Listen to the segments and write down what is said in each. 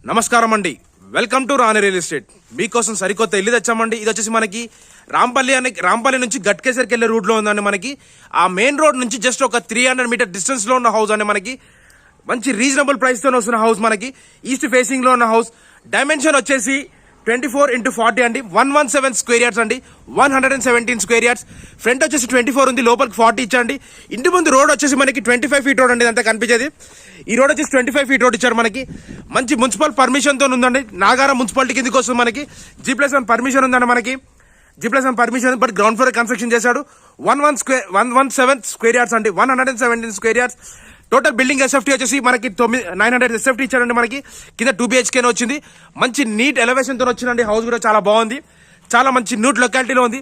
నమస్కారం అండి. Welcome to Rani real estate. మీకోసం సరికొత్త ఇల్లు తెచ్చామండి. ఇది వచ్చేసి మనకి రాంపల్లి నుంచి గట్కేసరికి వెళ్ళే రూట్లో ఉందండి. మనకి ఆ మెయిన్ రోడ్ నుంచి జస్ట్ ఒక 300 మీటర్ డిస్టెన్స్ లో ఉన్న హౌస్ అండి. మనకి మంచి రీజనబుల్ ప్రైస్ తో వస్తున్న హౌస్, మనకి ఈస్ట్ ఫేసింగ్ లో ఉన్న హౌస్. డైమెన్షన్ వచ్చేసి 24x40 అండి. 117 స్క్వేర్ యార్డ్స్ అండి. 117 స్క్వేర్ యార్డ్స్. ఫ్రంట్ వచ్చేసి 24 ఉంది, లోపలికి 40 ఇచ్చండి. ఇంటి ముందు రోడ్ వచ్చేసి మనకి 25 ఫీట్ రోడ్ అండి. ఇదంతా కనిపించేది ఈ రోడ్ వచ్చేసి 25 ఫీట్ రోడ్ ఇచ్చారు. మనకి మంచి మున్సిపల్ పర్మిషన్ తో ఉందండి. నాగారం మున్సిపాలిటీ కిందకి వస్తుంది. మనకి G+1 పర్మిషన్ ఉందండి. మనకి G+1 permission, but ground floor construction చేశాడు. 117 స్క్వేర్ యార్డ్స్ అండి. 117 square yards. Total building SFT వచ్చేసి మనకి 900 ఎస్ఎఫ్టీ ఇచ్చారండి. మనకి కింద 2 BHK వచ్చింది. మంచి నీట్ ఎలివేషన్ తో వచ్చిందండి. హౌస్ కూడా చాలా బాగుంది. చాలా మంచి నీట్ లొకాలిటీలో ఉంది.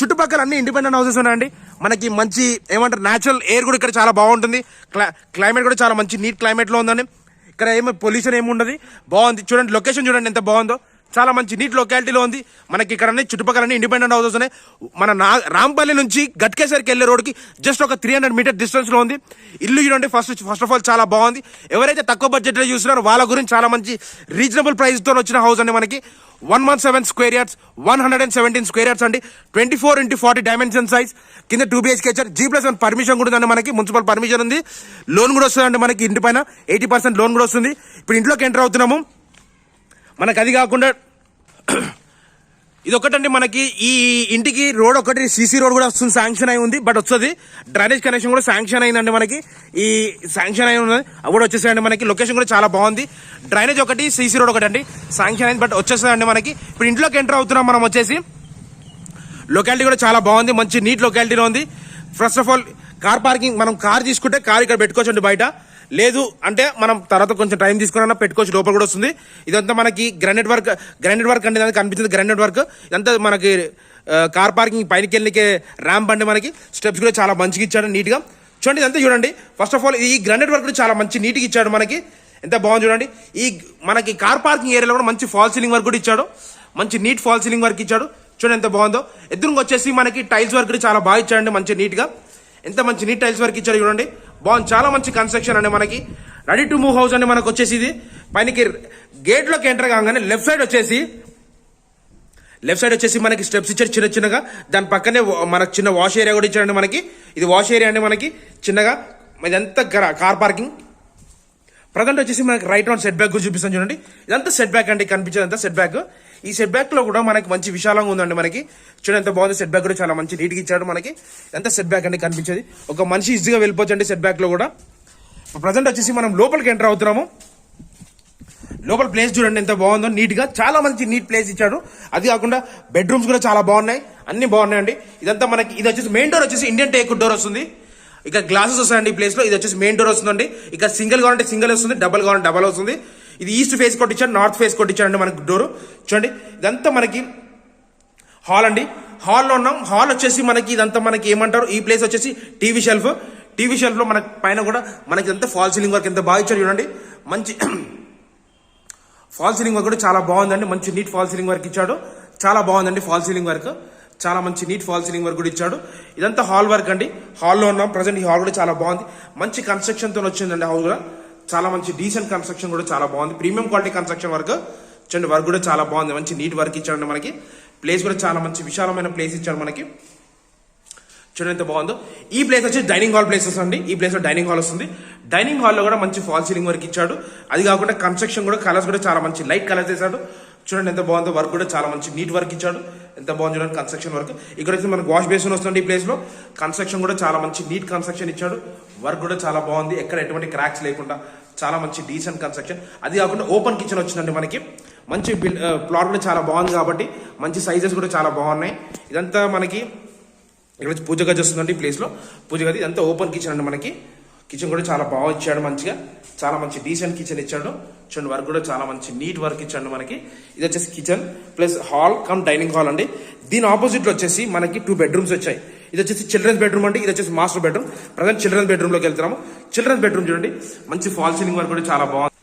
చుట్టుపక్కల అన్ని ఇండిపెండెంట్ హౌసెస్ ఉన్నాయండి. మనకి మంచి ఏమంటారు న్యాచురల్ ఎయిర్ కూడా ఇక్కడ చాలా బాగుంటుంది. క్లైమేట్ కూడా చాలా మంచి నీట్ క్లైమేట్ లో ఉందండి. ఇక్కడ ఏమో పొల్యూషన్ ఏమి ఉండదు. బాగుంది. చూడండి లొకేషన్ చూడండి ఎంత బాగుందో. చాలా మంచి నీట్ లొకాలిటీలో ఉంది. మనకి ఇక్కడ చుట్టుపక్కల ఇండిపెండెంట్ హౌసెస్ ఉన్నాయి. మన రాంపల్లి నుంచి గట్కేసరికి వెళ్ళే రోడ్కి జస్ట్ ఒక 300 మీటర్ డిస్టెన్స్ లో ఉంది. ఇల్లు చూడండి. ఫస్ట్ ఆఫ్ ఆల్ చాలా బాగుంది. ఎవరైతే తక్కువ బడ్జెట్ లో చూస్తున్నారో వాళ్ళ గురించి చాలా మంచి రీజనబుల్ ప్రైస్ తో వచ్చిన హౌస్ అండి. మనకి 117 స్క్వేర్ యార్డ్స్, 117 స్క్వేర్ యార్డ్స్ అండి. 24x40 dimension size. కింద 2 BHK ఇచ్చారు. G+1 పర్మిషన్ కూడా ఉందండి. మనకి మున్సిపల్ పర్మిషన్ ఉంది. లోన్ కూడా వస్తుందండి. మనకి ఇంటి పైన 80% లోన్ కూడా వస్తుంది. ఇప్పుడు ఇంట్లోకి ఎంటర్ అవుతున్నాము. మనకు అది కాకుండా ఇది ఒకటండి. మనకి ఈ ఇంటికి రోడ్ ఒకటి CC రోడ్ కూడా వస్తుంది. శాంక్షన్ అయి ఉంది, బట్ వస్తుంది. డ్రైనేజ్ కనెక్షన్ కూడా శాంక్షన్ అయిందండి. మనకి ఈ శాంక్షన్ అయి ఉన్నది, అవి కూడా వచ్చేసాయండి. మనకి లొకేషన్ కూడా చాలా బాగుంది. డ్రైనేజ్ ఒకటి, CC రోడ్ ఒకటి అండి శాంక్షన్ అయింది, బట్ వచ్చేసాయండి. మనకి ఇప్పుడు ఇంట్లోకి ఎంటర్ అవుతున్నాం మనం. వచ్చేసి లొకాలిటీ కూడా చాలా బాగుంది. మంచి నీట్ లొకాలిటీలో ఉంది. First of all car parking, మనం కార్ తీసుకుంటే కార్ ఇక్కడ పెట్టుకోవచ్చండి. బయట లేదు అంటే మనం తర్వాత కొంచెం టైం తీసుకున్నా పెట్టుకోవచ్చు. లోపల కూడా వస్తుంది. ఇదంతా మనకి గ్రానైట్ వర్క్ అండి. దానికి కనిపిస్తుంది గ్రానైట్ వర్క్. ఇదంతా మనకి కార్ పార్కింగ్ పైనకి వెళ్ళికే ర్యాంప్ అండి. మనకి స్టెప్స్ కూడా చాలా మంచిగా ఇచ్చాడు నీట్గా. చూడండి ఇదంతా చూడండి. ఫస్ట్ ఆఫ్ ఆల్ ఈ గ్రానైట్ వర్క్ కూడా చాలా మంచి నీట్గా ఇచ్చాడు. మనకి ఎంత బాగుంది చూడండి. ఈ మనకి కార్ పార్కింగ్ ఏరియాలో కూడా మంచి ఫాల్ సీలింగ్ వర్క్ కూడా ఇచ్చాడు. మంచి నీట్ ఫాల్ సీలింగ్ వర్క్ ఇచ్చాడు. చూడండి ఎంత బాగుందో. ఎదురుగా వచ్చేసి మనకి టైల్స్ వర్క్ కూడా చాలా బాగా ఇచ్చాడండి. మంచి నీట్గా ఎంత మంచి నీట్ టైల్స్ వర్క్ ఇచ్చాడు చూడండి. బాగుంది. చాలా మంచి కన్స్ట్రక్షన్ అండి. మనకి రెడీ టు మూవ్ హౌస్ అండి. మనకు వచ్చేసి ఇది పైనకి గేట్ లోకి ఎంటర్ కాగానే లెఫ్ట్ సైడ్ వచ్చేసి మనకి స్టెప్స్ ఇచ్చారు చిన్న చిన్నగా. దాని పక్కనే మనకు చిన్న వాష్ ఏరియా కూడా ఇచ్చారండి. మనకి ఇది వాష్ ఏరియా అండి. మనకి చిన్నగా ఇదంతా కార్ పార్కింగ్. ప్రజెంట్ వచ్చేసి మనకి రైట్ రౌండ్ సెట్ బ్యాక్ కూడా చూపిస్తాను చూడండి. ఇదంతా సెట్ బ్యాక్ అండి. కనిపించేదంతా సెట్ బ్యాక్. ఈ సెట్ బ్యాక్ లో కూడా మనకి మంచి విశాలంగా ఉందండి. మనకి చూడండి ఎంత బాగుంది. సెట్ బ్యాక్ కూడా చాలా మంచి నీట్ గా ఇచ్చాడు. మనకి ఎంత సెట్ బ్యాక్ అండి కనిపించేది. ఒక మనిషి ఈజీగా వెళ్ళిపోవచ్చు అండి సెట్ బ్యాక్ లో కూడా. ప్రజెంట్ వచ్చేసి మనం లోపలికి ఎంటర్ అవుతున్నాము. లోపల ప్లేస్ చూడండి ఎంత బాగుందో నీట్ గా. చాలా మంచి నీట్ ప్లేస్ ఇచ్చాడు. అది కాకుండా బెడ్రూమ్స్ కూడా చాలా బాగున్నాయి. అన్ని బాగున్నాయండి. ఇదంతా మనకి ఇది వచ్చేసి మెయిన్ డోర్ వచ్చేసి ఇండియన్ టేక్ డోర్ వస్తుంది. ఇక గ్లాసెస్ వస్తాయండి ఈ ప్లేస్ లో. ఇది వచ్చేసి మెయిన్ డోర్ వస్తుందండి. ఇక సింగిల్ కావాలంటే సింగిల్ వస్తుంది, డబల్ కావాలంటే డబల్ వస్తుంది. ఇది ఈస్ట్ ఫేస్ కొట్టించాడు, నార్త్ ఫేస్ కొట్టించాడండి మనకి డోర్. చూడండి ఇదంతా మనకి హాల్ అండి. హాల్లో ఉన్నాం. హాల్ వచ్చేసి మనకి ఇదంతా మనకి ఏమంటారు, ఈ ప్లేస్ వచ్చేసి టీవీ షెల్ఫ్ లో మనకి పైన కూడా మనకి ఇదంతా ఫాల్ సీలింగ్ వర్క్ ఎంత బాగా ఇచ్చాడు చూడండి. మంచి ఫాల్ సీలింగ్ వర్క్ కూడా చాలా బాగుందండి. మంచి నీట్ ఫాల్ సీలింగ్ వర్క్ ఇచ్చాడు. చాలా బాగుందండి ఫాల్ సీలింగ్ వర్క్. చాలా మంచి నీట్ ఫాల్ సీలింగ్ వర్క్ కూడా ఇచ్చాడు. ఇదంతా హాల్ వర్క్ అండి. హాల్లో ఉన్నాం ప్రజెంట్. ఈ హాల్ కూడా చాలా బాగుంది. మంచి కన్స్ట్రక్షన్ తో వచ్చిందండి హౌస్ కూడా. చాలా మంచి డీసెంట్ కన్స్ట్రక్షన్ కూడా చాలా బాగుంది. Premium quality construction work. చూడండి వర్క్ కూడా చాలా బాగుంది. మంచి నీట్ వర్క్ ఇచ్చాడు. మనకి ప్లేస్ కూడా చాలా మంచి విశాలమైన ప్లేస్ ఇచ్చాడు మనకి. చూడండి ఎంత బాగుందో. ఈ ప్లేస్ వచ్చి డైనింగ్ హాల్ ప్లేసెస్ అండి. ఈ ప్లేస్ లో డైనింగ్ హాల్ వస్తుంది. డైనింగ్ హాల్ లో కూడా మంచి ఫాల్ సీలింగ్ వర్క్ ఇచ్చాడు. అది కాకుండా కన్స్ట్రక్షన్ కూడా కలర్స్ కూడా చాలా మంచి లైట్ కలర్స్ వేసాడు. చూడండి ఎంత బాగుందో. వర్క్ కూడా చాలా మంచి నీట్ వర్క్ ఇచ్చాడు. ఎంత బాగుంది చూడండి కన్స్ట్రక్షన్ వర్క్. ఇక్కడ వచ్చి మనకు వాష్ బేసిన్ వస్తుంది. ఈ ప్లేస్ లో కన్స్ట్రక్షన్ కూడా చాలా మంచి నీట్ కన్స్ట్రక్షన్ ఇచ్చాడు. వర్క్ కూడా చాలా బాగుంది. ఎక్కడ ఎటువంటి క్రాక్స్ లేకుండా చాలా మంచి డీసెంట్ కన్స్ట్రక్షన్. అది కాకుండా ఓపెన్ కిచెన్ వచ్చిందండి మనకి. మంచి ప్లాట్ కూడా చాలా బాగుంది కాబట్టి మంచి సైజెస్ కూడా చాలా బాగున్నాయి. ఇదంతా మనకి ఇక్కడ పూజ గది వస్తుందండి. ఈ ప్లేస్ లో పూజ గది. ఇదంతా ఓపెన్ కిచెన్ అండి. మనకి కిచెన్ కూడా చాలా బాగా ఇచ్చాడు. మంచిగా చాలా మంచి డీసెంట్ కిచెన్ ఇచ్చాడు. చూడండి వర్క్ కూడా చాలా మంచి నీట్ వర్క్ ఇచ్చాడు మనకి. ఇది వచ్చేసి kitchen plus hall cum dining hall అండి. దీని ఆపోజిట్ లో వచ్చేసి మనకి 2 బెడ్రూమ్స్ వచ్చాయి. ఇది వచ్చేసి చిల్డ్రన్స్ బెడ్రూమ్ అండి. ఇది వచ్చేసి master bedroom. Present childrens bedroom లోకి వెళ్తున్నాము. చిల్డ్రన్స్ బెడ్రూమ్ చూడండి. మంచి ఫాల్ సీలింగ్ వర్క్ కూడా చాలా బాగుంది.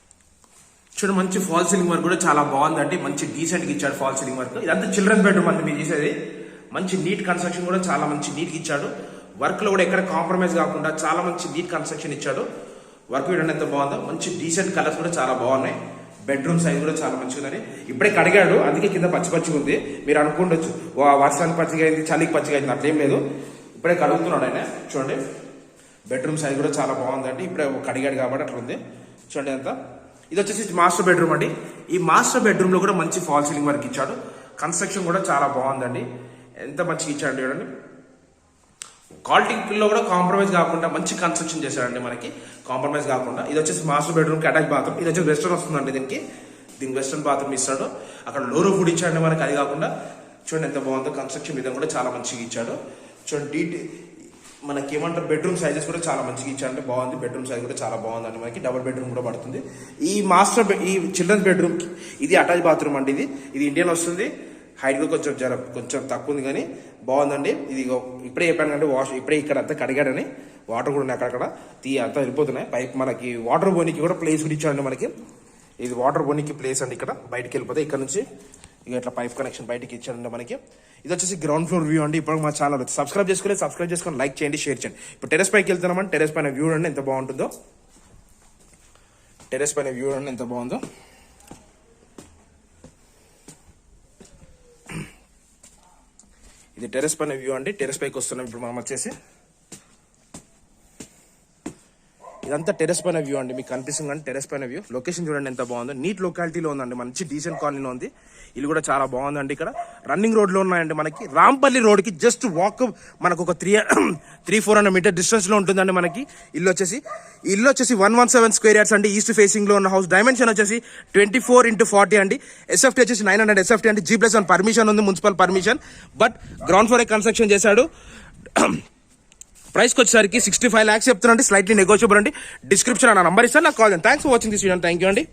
చూడండి మంచి ఫాల్ సీలింగ్ వర్క్ కూడా చాలా బాగుందండి. మంచి డీసెంట్ గా ఇచ్చాడు ఫాల్ సీలింగ్ వర్క్. ఇదంతా చిల్డ్రన్స్ బెడ్రూమ్ అండి మీరు చూసేది. మంచి నీట్ కన్స్ట్రక్షన్ కూడా చాలా మంచి నీట్ ఇచ్చాడు. వర్క్ లో కూడా ఎక్కడ కాంప్రమైజ్ కాకుండా చాలా మంచి నీట్ కన్స్ట్రక్షన్ ఇచ్చాడు. వర్క్ చూడండి ఎంత బాగుందో. మంచి డీసెంట్ కలర్స్ కూడా చాలా బాగున్నాయి. బెడ్రూమ్ సైజ్ కూడా చాలా మంచిగా ఉందని ఇప్పుడే కడిగాడు, అందుకే కింద పచ్చి పచ్చిగా ఉంది. మీరు అనుకుండొచ్చు వర్షానికి పచ్చిగా అయింది, చలికి పచ్చిగా అయింది, అట్లేం లేదు. ఇప్పుడే కడుగుతున్నాడు ఆయన. చూడండి బెడ్రూమ్ సైజ్ కూడా చాలా బాగుందండి. ఇప్పుడే కడిగాడు కాబట్టి అట్లా ఉంది. చూడండి అంతా. ఇది వచ్చేసి మాస్టర్ బెడ్రూమ్ అండి. ఈ మాస్టర్ బెడ్రూమ్ లో కూడా మంచి ఫాల్ సీలింగ్ వర్క్ ఇచ్చాడు. కన్స్ట్రక్షన్ కూడా చాలా బాగుందండి. ఎంత మంచిగా ఇచ్చాడు చూడండి. క్వాలిటీలో కూడా కాంప్రమైజ్ కాకుండా మంచి కన్స్ట్రక్షన్ చేశాడండి మనకి, కాంప్రమైజ్ కాకుండా. ఇది వచ్చేసి మాస్టర్ బెడ్రూమ్ కి అటాచ్ బాత్రూమ్. ఇది వచ్చేసి వెస్టర్న్ వస్తుందండి. దీనికి వెస్టర్న్ బాత్రూమ్ ఇస్తాడు. అక్కడ లోరో ఫుడ్ ఇచ్చాడండి మనకి. అది కాకుండా చూడండి ఎంత బాగుందో. కన్స్ట్రక్షన్ విధంగా కూడా చాలా మంచిగా ఇచ్చాడు. చూడండి మనకి ఏమంటారు బెడ్రూమ్ సైజెస్ కూడా చాలా మంచిగా ఇచ్చాడంటే బాగుంది. బెడ్రూమ్ సైజ్ కూడా చాలా బాగుందండి మనకి. డబుల్ బెడ్రూమ్ కూడా పడుతుంది. ఈ చిల్డ్రన్స్ బెడ్రూమ్ కి ఇది అటాచ్ బాత్రూమ్ అండి. ఇది ఇండియన్ వస్తుంది. హైట్ కూడా కొంచెం తక్కువ ఉంది కానీ బాగుందండి. ఇది ఇప్పుడే చెప్పాను కంటే ఇప్పుడే ఇక్కడ అంతా కడిగాడని. వాటర్ కూడా ఉన్నాయి అక్కడక్కడ అంతా వెళ్ళిపోతున్నాయి. పైప్ మనకి వాటర్ బోనికి కూడా ప్లేస్ కూడా ఇచ్చాడండి మనకి. ఇది వాటర్ బోనికి ప్లేస్ అండి. ఇక్కడ బయటికి వెళ్ళిపోతే ఇక్కడ నుంచి ఇట్లా పైప్ కనెక్షన్ బయటికి ఇచ్చాడండి మనకి. ఇది వచ్చేసి గ్రౌండ్ ఫ్లోర్ వ్యూ అండి. ఇప్పుడు మా ఛానల్ సబ్స్క్రైబ్ చేసుకొని లైక్ చేయండి, షేర్ చేయండి. ఇప్పుడు టెరెస్ పైకి వెళ్తున్నామండి. టెరెస్ పైన వ్యూ అండి ఎంత బాగుంటుందో. టెరెస్ పైన వ్యూ అండి ఎంత బాగుందో. ఇది టెరెస్ పైన వ్యూ అండి. టెరెస్ పైకి వస్తున్నాం ఇప్పుడు మనం వచ్చేసి. ఇదంతా టెరెస్ పైన వ్యూ అండి. మీకు కనిపిస్తుంది కానీ టెరెస్ పైన వ్యూ. లొకేషన్ చూడండి ఎంత బాగుందో. నీట్ లొకాలిటీలో ఉందండి. మంచి డీసెంట్ కాలనీలో ఉంది. ఇల్లు కూడా చాలా బాగుందండి. ఇక్కడ రన్నింగ్ రోడ్ లో ఉన్నాయండి మనకి. రాంపల్లి రోడ్ కి జస్ట్ వాక్ మనకు ఒక 300-400 మీటర్ డిస్టెన్స్ లో ఉంటుందండి మనకి ఇల్లు వచ్చేసి. ఇల్లు వచ్చేసి 117 స్క్వేర్ యార్డ్స్ అండి. ఈస్ట్ ఫేసింగ్ లో ఉన్న హౌస్. డైమెన్షన్ వచ్చేసి 24x40 అండి. ఎస్ఎఫ్టీ వచ్చేసి 900 ఎస్ఎఫ్టీ అండి. G+1 పర్మిషన్ ఉంది, municipal permission. But ground floor construction చేశాడు. ప్రైస్కి వచ్చేసరికి 65 lakhs చెప్తున్నాండి. స్లైట్లీ నెగోషియబుల్ అండి. డిస్క్రిప్షన్ నా నంబర్ ఇస్తాను, నాకు కాల్ చేయండి. Thanks for watching this video. Thank you అండి.